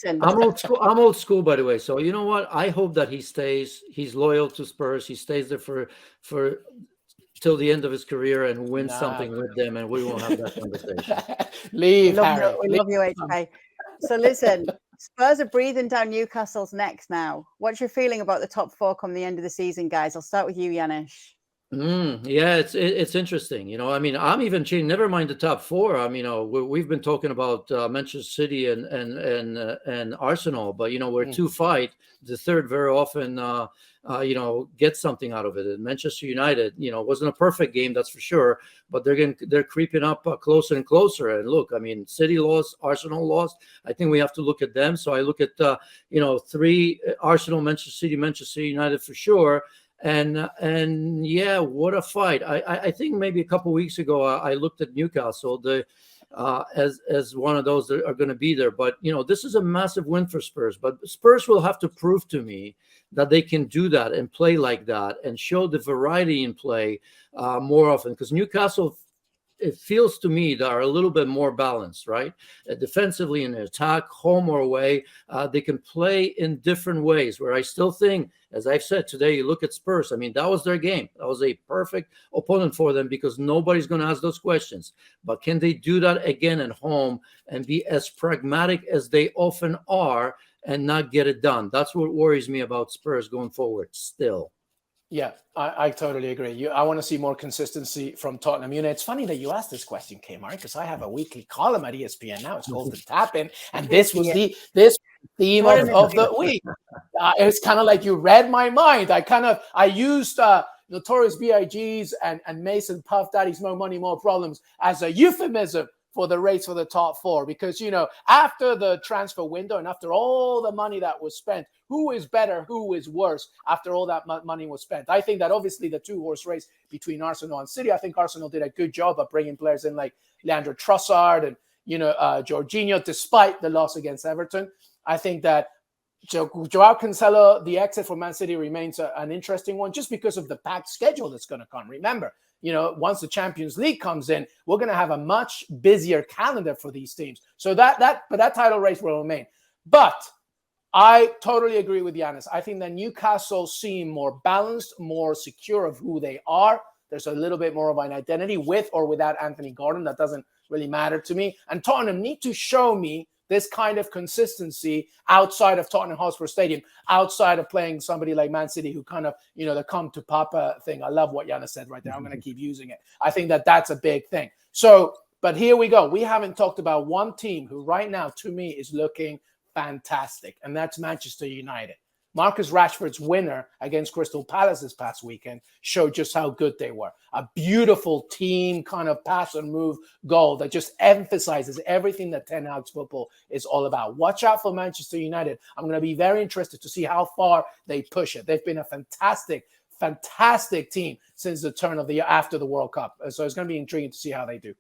Listen, I'm old school. I'm old school, by the way. So you know what? I hope that he stays. He's loyal to Spurs. He stays there for till the end of his career and wins something with them, and we won't have that conversation. we Leave, love Harry. you, we love you, HK. So listen, Spurs are breathing down Newcastle's necks now. What's your feeling about the top four come the end of the season, guys? I'll start with you, Janusz. Yeah, it's interesting. I mean, I'm even changing. Never mind the top four. I mean, we've been talking about Manchester City and Arsenal, but we're two fight. The third very often, gets something out of it. And Manchester United, wasn't a perfect game, that's for sure, but they're creeping up closer and closer. And look, I mean, City lost, Arsenal lost. I think we have to look at them. So I look at three: Arsenal, Manchester City, Manchester United for sure. And yeah, what a fight! I think maybe a couple of weeks ago I looked at Newcastle as one of those that are going to be there. But this is a massive win for Spurs. But Spurs will have to prove to me that they can do that and play like that and show the variety in play more often. Because Newcastle, it feels to me, they are a little bit more balanced, right? Defensively in attack, home or away, they can play in different ways. Where I still think, as I've said today, you look at Spurs, I mean, that was their game. That was a perfect opponent for them because nobody's going to ask those questions. But can they do that again at home and be as pragmatic as they often are and not get it done? That's what worries me about Spurs going forward still. Yeah, I totally agree. I want to see more consistency from Tottenham. It's funny that you asked this question, Kmart, because I have a weekly column at ESPN now. It's called The Tap-In, and this was the theme of the week. It's kind of like you read my mind. I used Notorious B.I.G.'s and Mason Puff Daddy's More Money, More Problems as a euphemism for the race for the top four, because after the transfer window and after all the money that was spent, who is better, who is worse after all that money was spent? I think that obviously the two-horse race between Arsenal and City, I think Arsenal did a good job of bringing players in like Leandro Trossard and Jorginho, despite the loss against Everton. I think that Joao Cancelo, the exit for Man City, remains an interesting one just because of the packed schedule that's going to come. Remember, once the Champions League comes in, we're going to have a much busier calendar for these teams. So that title race will remain. But I totally agree with Janusz. I think that Newcastle seem more balanced, more secure of who they are. There's a little bit more of an identity with or without Anthony Gordon. That doesn't really matter to me. And Tottenham need to show me this kind of consistency outside of Tottenham Hotspur Stadium, outside of playing somebody like Man City who kind of, the come to Papa thing. I love what Janusz said right there. I'm going to keep using it. I think that that's a big thing. So, but here we go. We haven't talked about one team who right now, to me, is looking fantastic, and that's Manchester United. Marcus Rashford's winner against Crystal Palace this past weekend showed just how good they were. A beautiful team kind of pass and move goal that just emphasizes everything that Ten Hag's football is all about. Watch out for Manchester United. I'm going to be very interested to see how far they push it. They've been a fantastic team since the turn of the year after the World Cup. So it's going to be intriguing to see how they do.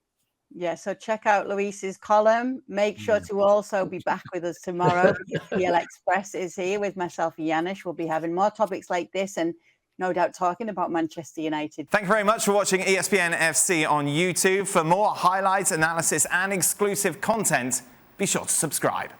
Yeah, so check out Luis's column. Make sure to also be back with us tomorrow. PL Express is here with myself and Janusz. We'll be having more topics like this and no doubt talking about Manchester United. Thank you very much for watching ESPN FC on YouTube. For more highlights, analysis and exclusive content, be sure to subscribe.